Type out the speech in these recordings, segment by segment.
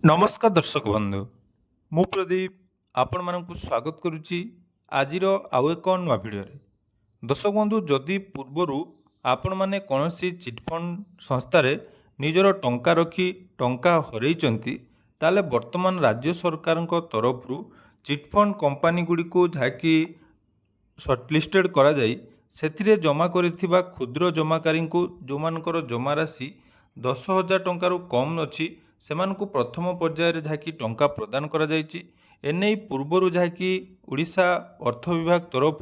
नमस्कार दर्शक बंधु मु प्रदीप आपण मानक स्वागत करुच्ची आज आउ एक नुआ भिडियो दर्शक बंधु जदि पूर्वर आपण मैंने कौन चिटफंड संस्थार निजर टंका रखी टंका हरइंट ताले वर्तमान राज्य सरकार तरफ चिटफंड कंपानी गुड़ी को जहाँकि सर्टलिस्टेड करा जाई सेथिरे जमा करिथिबा क्षुद्र जमाकारी जो मानकर जमा राशि 10,000 टंकारु कम अच्छी सेमानकु प्रथम पर्यायर जहाँकि टंका प्रदान करा जायछि। एने पूर्वर जहाँकि ओडिशा अर्थ विभाग तरफ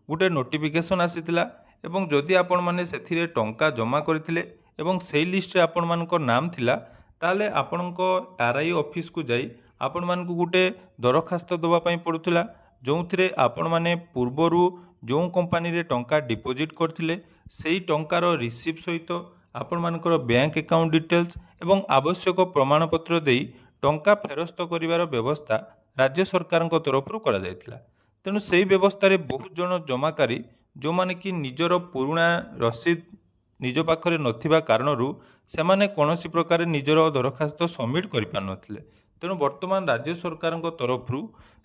गोटे नोटिफिकेशन आसीथिला एवं जदि आपण माने सेथिरे टंका जमा करथिले एवं सेही लिस्ट रे आपण मानक नाम थिला ताले आपणको आरआई ऑफिस को जाई आपण मानकु गोटे दरखास्त दवा पई पडुथिला जो थे आपण मैंने पूर्वर जो कंपानी रे टंका डिपोजिट करथिले सेही टंकार रिसीव सहित आपण मानकर बैंक अकाउंट डिटेल्स एवं आवश्यक प्रमाणपत्र देई टंका फेरस्त करिवार व्यवस्था राज्य सरकार तरफ करा जायतिला। तेणु सेही व्यवस्था रे बहुत जन जमाकारी जो माने कि निजर पुराणा रसीद निज पाखरे नथिबा कारणरू सेमाने कोनोसी प्रकार निजर दरखास्त सबमिट करि पार नथिले। तेणु वर्तमान राज्य सरकार तरफ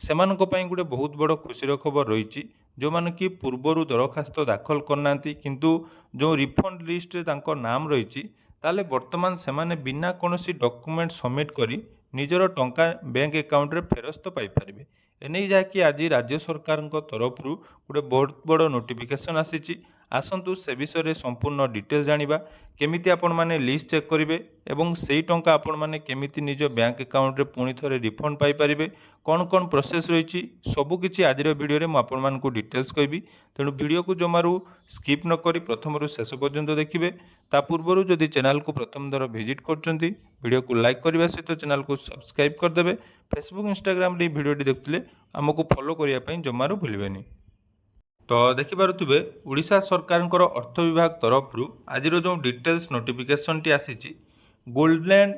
सेमानक पई गोटे बहुत बड़ खुशीर खबर रही जो माने कि पूर्वर दरखास्त दाखल करना किंतु जो रिफंड लिस्ट रे तांको नाम रही ताले वर्तमान सेमाने बिना कोनोसी डॉक्यूमेंट सबमिट करी निजर टंका बैंक अकाउंट रे फेरस्त पाई परिबे। एने जहाँकि आज राज्य सरकार तरफ गोटे बहुत बड़ नोटिफिकेशन आसी आसतु से विषय संपूर्ण डिटेल्स जानिबा केमिति आपण माने लिस्ट चेक करेंगे एवं सेही टंका आपण माने केमिति निज बैंक अकाउंट रे पुणी थरे रिफंड पाई परिबे कौन कौन प्रोसेस रही सबू किछि आज वीडियो रे मु आपण मानकु डिटेल्स कहबी। तेणु वीडियो को जमारू स्किप न करी प्रथम शेष पर्यंत देखिए। ता पूर्व जदि चैनल को प्रथम दर विजिट करछंती वीडियो को लाइक करने सहित चैनल को सब्सक्राइब करदेवे। फेसबुक इंस्टाग्राम रे वीडियो देखते आमको फॉलो करने जमारू भूलें। तो देखिपे ओडिशा सरकार अर्थ विभाग तरफ आज जो डिटेल्स नोटिफिकेशन टी आसी गोल्डलैंड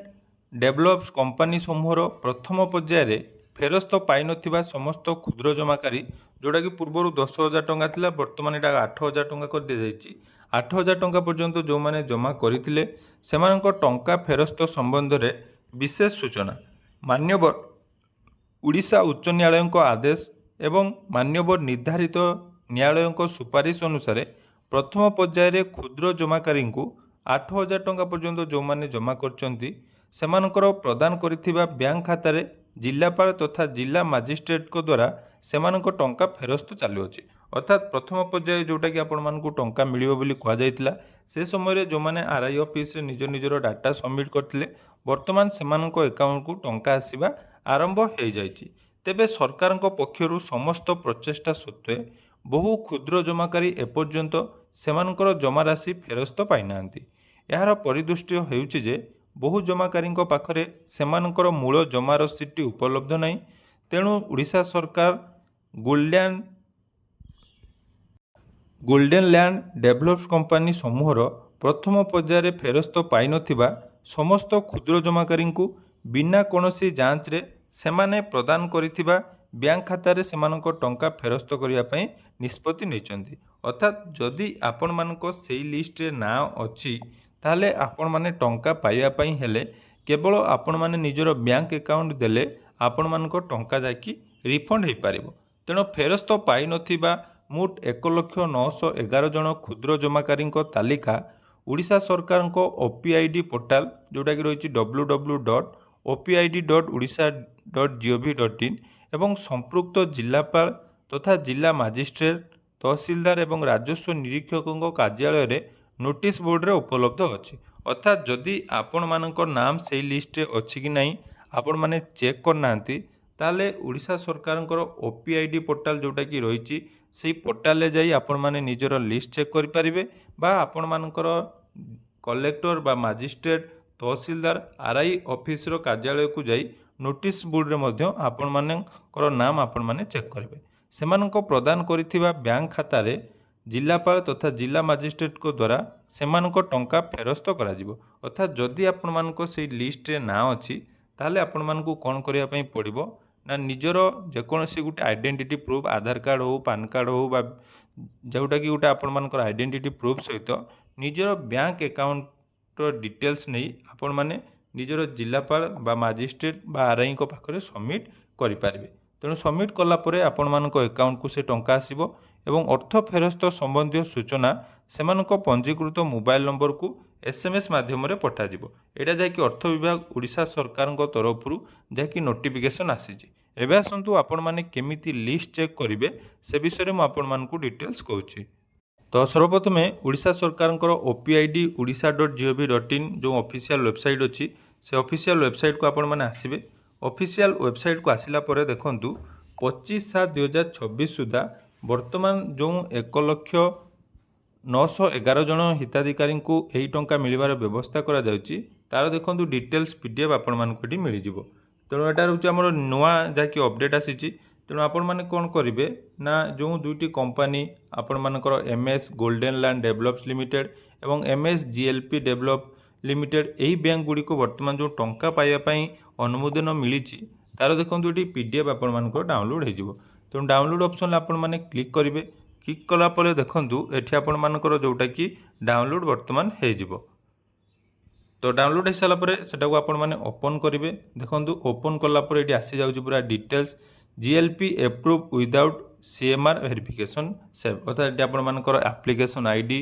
डेवलप्स कंपानी समूहर प्रथम पर्यायर फेरस्त पाई नथिबा समस्त क्षुद्र जमाकारी जोटा कि पूर्व 10,000 टंका थिला वर्तमान एटा 8,000 टंका कर दि जाइछि। 8,000 टंका पर्यंत जो माने जमा करथिले सेमानक टंका फेरस्त संबंध रे विशेष सूचना मान्यवर ओडिशा उच्च न्यायालय आदेश एवं मान्यवर निर्धारित न्यायालय सुपारिश अनुसार प्रथम पर्यायर क्षुद्र जमाकारी 8,000 टंका पर्यंत जो माने जमा करचंती सेमानकर प्रदान करिथिबा बैंक खाता रे जिलापाल तथा जिला मजिस्ट्रेट को द्वारा सेमानक टंका फेरस्त चालू अछि। अर्थात प्रथम पर्याय जोटा कि आपण मानकु टंका मिलिबो बोली कहा जायतिला से समय जो माने आरआई ऑफिस रे निज निजर डाटा सबमिट करथिले वर्तमान सेमानक अकाउंट को टंका आसीबा आरंभ हो जाइछि। तेबे सरकार पक्षरु समस्त प्रचेष्टा सत्वे बहु क्षुद्र जमाकारी एपर्यंत सेमानकर जमा राशि फेरस्त पाई नांती। यार परिदृष्टि हेउछि जे बहु जमाकारी पाखरे सेमानकर मूल जमा रसीदटी उपलब्ध नहीं। तेणु ओडिशा सरकार गोल्डन लैंड डेवलप्स कंपानी समूहर प्रथम पर्यायर फेरस्त पाई नथिबा समस्त क्षुद्र जमाकारी बिना कोनोसी जांच रे सेमाने प्रदान करिथिबा बैंक खाता रे सेमानक टंका फेरस्त करिया पई निष्पत्ति नेचंती। अर्थात जदि आपण मानक सेही लिस्ट रे ना अछि ताले आपण माने टंका पाइबा पई हेले केवल आपण माने निजर बैंक अकाउंट देले आपण मानक टंका जाकी रिफंड हो पारिबो। तेणु फेरस्त पाई नथिबा मोट 1,09,11 जन क्षुद्र जमाकारी तालिका ओडिशा सरकार ओपीआईडी पोर्टाल जोटा कि रही www.opid.odisha.gov.in एवं संपृक्त जिलापाल तथा जिला मजिस्ट्रेट तहसीलदार एवं राजस्व निरीक्षकों कार्यालय रे नोटिस बोर्ड रे उपलब्ध अछि। अर्थात जदि आपण मानकर नाम से लिस्ट रे अछि कि नहीं आपण माने चेक करनांती ताले ओडिशा सरकार ओपीआईडी पोर्टाल जोटा कि रही से पोर्टाल ले जाई आपण माने निजर लिस्ट चेक करि परिबे बा आपण मानकर कलेक्टर बा मजिस्ट्रेट तहसीलदार आरआई ऑफिस रो कार्यालय को जाई नोटिस बोर्ड रे मध्य आपण मानकर नाम आपण माने चेक करिवे। सेमानक प्रदान करिथिबा बैंक खाता रे जिलापाल तथा जिला मजिस्ट्रेट को द्वारा सेमानक टंका फेरस्त करा जिवो। अर्थात जदि आपण मानक से लिस्ट रे ना अछि ताले आपण मानकु कोन करिया पई पड़िबो ना निजर जेकोसी गोटे आइडेंटिटी प्रूफ आधार कार्ड हो पान कार्ड हो बा जोटा कि गोटे आपण मानकर आइडेंटिटी प्रूफ सहित निजर बैंक अकाउंट डिटेल्स नहीं आपण माने ନିଜର ଜିଲ୍ଲାପାଳ ବା ମାଜିଷ୍ଟ୍ରେଟ୍ ବା ଆର୍ଆଇଙ୍କ ପାଖରେ ସବମିଟ୍ କରିପାରିବେ। ତେଣୁ ସବମିଟ୍ କଲା ପରେ ଆପଣମାନଙ୍କ ଆକାଉଣ୍ଟକୁ ସେ ଟଙ୍କା ଆସିବ ଏବଂ ଅର୍ଥ ଫେରସ୍ତ ସମ୍ବନ୍ଧୀୟ ସୂଚନା ସେମାନଙ୍କ ପଞ୍ଜୀକୃତ ମୋବାଇଲ ନମ୍ବରକୁ SMS ମାଧ୍ୟମରେ ପଠାଯିବ। ଏଇଟା ଯାହାକି ଅର୍ଥ ବିଭାଗ ଓଡ଼ିଶା ସରକାରଙ୍କ ତରଫରୁ ଯାହାକି ନୋଟିଫିକେସନ୍ ଆସିଛି। ଏବେ ଆସନ୍ତୁ ଆପଣମାନେ କେମିତି ଲିଷ୍ଟ ଚେକ୍ କରିବେ ସେ ବିଷୟରେ ମୁଁ ଆପଣମାନଙ୍କୁ ଡିଟେଲ୍ସ କହୁଛି। ତ ସର୍ବପ୍ରଥମେ ଓଡ଼ିଶା ସରକାରଙ୍କର OPID odisha.gov.in ଯେଉଁ ଅଫିସିଆଲ ୱେବସାଇଟ୍ ଅଛି ସେ ଅଫିସିଆଲ ୱେବସାଇଟ୍କୁ ଆପଣମାନେ ଆସିବେ। ଅଫିସିଆଲ ୱେବସାଇଟ୍କୁ ଆସିଲା ପରେ ଦେଖନ୍ତୁ 25/7/2026 ସୁଦ୍ଧା ବର୍ତ୍ତମାନ ଯେଉଁ 1,09,11 ଜଣ ହିତାଧିକାରୀଙ୍କୁ ଏହି ଟଙ୍କା ମିଳିବାର ବ୍ୟବସ୍ଥା କରାଯାଉଛି ତାର ଦେଖନ୍ତୁ ଡିଟେଲ୍ସ PDF ଆପଣମାନଙ୍କୁ ଏଠି ମିଳିଯିବ। ତେଣୁ ଏଟା ହେଉଛି ଆମର ନୂଆ ଯାହାକି ଅପଡେଟ୍ ଆସିଛି। ତେଣୁ ଆପଣମାନେ କ'ଣ କରିବେ ନା ଯେଉଁ ଦୁଇଟି କମ୍ପାନୀ ଆପଣମାନଙ୍କର MS ଗୋଲ୍ଡେନ୍ ଲ୍ୟାଣ୍ଡ ଡେଭଲପ୍ସ ଲିମିଟେଡ୍ ଏବଂ MS GLP ଡେଭଲପ ଲିମିଟେଡ୍ ଏହି ବ୍ୟାଙ୍କ ଗୁଡ଼ିକୁ ବର୍ତ୍ତମାନ ଯେଉଁ ଟଙ୍କା ପାଇବା ପାଇଁ ଅନୁମୋଦନ ମିଳିଛି ତାର ଦେଖନ୍ତୁ ଏଠି PDF ଆପଣମାନଙ୍କର ଡାଉନଲୋଡ଼ ହେଇଯିବ। ତେଣୁ ଡାଉନଲୋଡ଼ ଅପସନ୍ରେ ଆପଣମାନେ କ୍ଲିକ୍ କରିବେ। କ୍ଲିକ୍ କଲା ପରେ ଦେଖନ୍ତୁ ଏଠି ଆପଣମାନଙ୍କର ଯେଉଁଟାକି ଡାଉନଲୋଡ଼ ବର୍ତ୍ତମାନ ହେଇଯିବ। ତ ଡାଉନଲୋଡ଼ ହେଇସାରିଲା ପରେ ସେଟାକୁ ଆପଣମାନେ ଓପନ୍ କରିବେ। ଦେଖନ୍ତୁ ଓପନ୍ କଲା ପରେ ଏଠି ଆସିଯାଉଛି ପୁରା details GLP approve without CMR verification save, ଅର୍ଥାৎ ଏଠି ଆପଣମାନଙ୍କର ଆପ୍ଲିକେସନ୍ ID,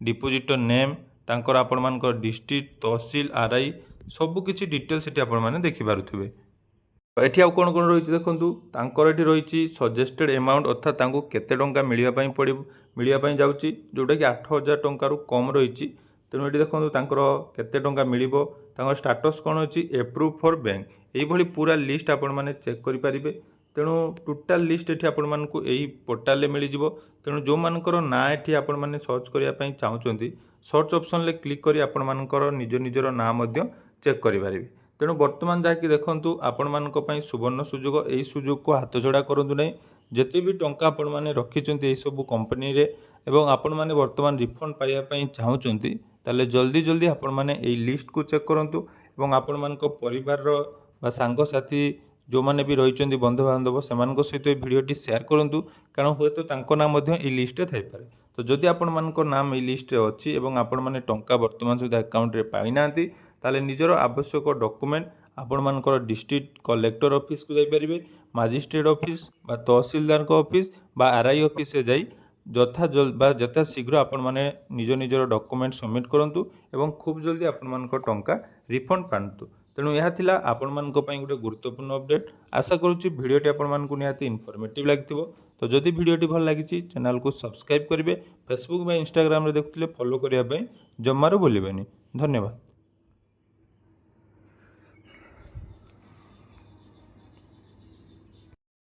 ଡିପୋଜିଟର ନେମ୍, ତାଙ୍କର ଆପଣମାନଙ୍କର ଡିଷ୍ଟ୍ରିକ୍ଟ, ତହସିଲ, RI ସବୁକିଛି ଡିଟେଲ୍ସ ଏଠି ଆପଣମାନେ ଦେଖିପାରୁଥିବେ। ଏଠି ଆଉ କ'ଣ କ'ଣ ରହିଛି ଦେଖନ୍ତୁ ତାଙ୍କର ଏଠି ରହିଛି ସଜେଷ୍ଟେଡ୍ ଏମାଉଣ୍ଟ, ଅର୍ଥାତ୍ ତାଙ୍କୁ କେତେ ଟଙ୍କା ମିଳିବା ପାଇଁ ଯାଉଛି ଯେଉଁଟାକି 8,000 ଟଙ୍କାରୁ କମ୍ ରହିଛି। ତେଣୁ ଏଠି ଦେଖନ୍ତୁ ତାଙ୍କର କେତେ ଟଙ୍କା ମିଳିବ, ତାଙ୍କର ଷ୍ଟାଟସ୍ କ'ଣ ଅଛି ଏପ୍ରୁଭ୍ ଫର୍ ବ୍ୟାଙ୍କ, ଏଇଭଳି ପୁରା ଲିଷ୍ଟ ଆପଣମାନେ ଚେକ୍ କରିପାରିବେ। ତେଣୁ ଟୋଟାଲ ଲିଷ୍ଟ ଏଠି ଆପଣମାନଙ୍କୁ ଏହି ପୋର୍ଟାଲରେ ମିଳିଯିବ। ତେଣୁ ଯେଉଁମାନଙ୍କର ନାଁ ଏଠି ଆପଣମାନେ ସର୍ଚ୍ଚ କରିବା ପାଇଁ ଚାହୁଁଛନ୍ତି ସର୍ଚ୍ଚ ଅପସନ୍ରେ କ୍ଲିକ୍ କରି ଆପଣମାନଙ୍କର ନିଜର ନାଁ ମଧ୍ୟ ଚେକ୍ କରିପାରିବେ। ତେଣୁ ବର୍ତ୍ତମାନ ଯାହାକି ଦେଖନ୍ତୁ ଆପଣମାନଙ୍କ ପାଇଁ ସୁବର୍ଣ୍ଣ ସୁଯୋଗ, ଏହି ସୁଯୋଗକୁ ହାତଛଡ଼ା କରନ୍ତୁ ନାହିଁ। ଯେତେ ବି ଟଙ୍କା ଆପଣମାନେ ରଖିଛନ୍ତି ଏହିସବୁ କମ୍ପାନୀରେ ଏବଂ ଆପଣମାନେ ବର୍ତ୍ତମାନ ରିଫଣ୍ଡ ପାଇବା ପାଇଁ ଚାହୁଁଛନ୍ତି ତାହେଲେ ଜଲ୍ଦି ଆପଣମାନେ ଏହି ଲିଷ୍ଟକୁ ଚେକ୍ କରନ୍ତୁ ଏବଂ ଆପଣମାନଙ୍କ ପରିବାରର ବା ସାଙ୍ଗସାଥି ଯେଉଁମାନେ ବି ରହିଛନ୍ତି ବନ୍ଧୁବାନ୍ଧବ ସେମାନଙ୍କ ସହିତ ଏହି ଭିଡ଼ିଓଟି ସେୟାର କରନ୍ତୁ, କାରଣ ହୁଏତ ତାଙ୍କ ନାଁ ମଧ୍ୟ ଏହି ଲିଷ୍ଟରେ ଥାଇପାରେ। ତ ଯଦି ଆପଣମାନଙ୍କ ନାମ ଏହି ଲିଷ୍ଟରେ ଅଛି ଏବଂ ଆପଣମାନେ ଟଙ୍କା ବର୍ତ୍ତମାନ ସୁଦ୍ଧା ଆକାଉଣ୍ଟରେ ପାଇନାହାନ୍ତି ତାହେଲେ ନିଜର ଆବଶ୍ୟକ ଡକୁମେଣ୍ଟ ଆପଣମାନଙ୍କର ଡିଷ୍ଟ୍ରିକ୍ଟ କଲେକ୍ଟର ଅଫିସକୁ ଯାଇପାରିବେ, ମାଜିଷ୍ଟ୍ରେଟ୍ ଅଫିସ ବା ତହସିଲଦାରଙ୍କ ଅଫିସ ବା RI ଅଫିସରେ ଯାଇ ଯଥା ଶୀଘ୍ର ଆପଣମାନେ ନିଜର ଡକୁମେଣ୍ଟ ସବମିଟ୍ କରନ୍ତୁ ଏବଂ ଖୁବ୍ ଜଲ୍ଦି ଆପଣମାନଙ୍କ ଟଙ୍କା ରିଫଣ୍ଡ ପାଆନ୍ତୁ। ତେଣୁ ଏହା ଥିଲା ଆପଣମାନଙ୍କ ପାଇଁ ଗୋଟେ ଗୁରୁତ୍ୱପୂର୍ଣ୍ଣ ଅପଡେଟ୍। ଆଶା କରୁଛି ଭିଡ଼ିଓଟି ଆପଣମାନଙ୍କୁ ନିହାତି ଇନଫର୍ମେଟିଭ୍ ଲାଗିଥିବ। ତ ଯଦି ଭିଡ଼ିଓଟି ଭଲ ଲାଗିଛି ଚ୍ୟାନେଲକୁ ସବସ୍କ୍ରାଇବ୍ କରିବେ, ଫେସବୁକ୍ ବା ଇନଷ୍ଟାଗ୍ରାମରେ ଦେଖୁଥିଲେ ଫଲୋ କରିବା ପାଇଁ ଜମାରୁ ଭୁଲିବେନି। ଧନ୍ୟବାଦ।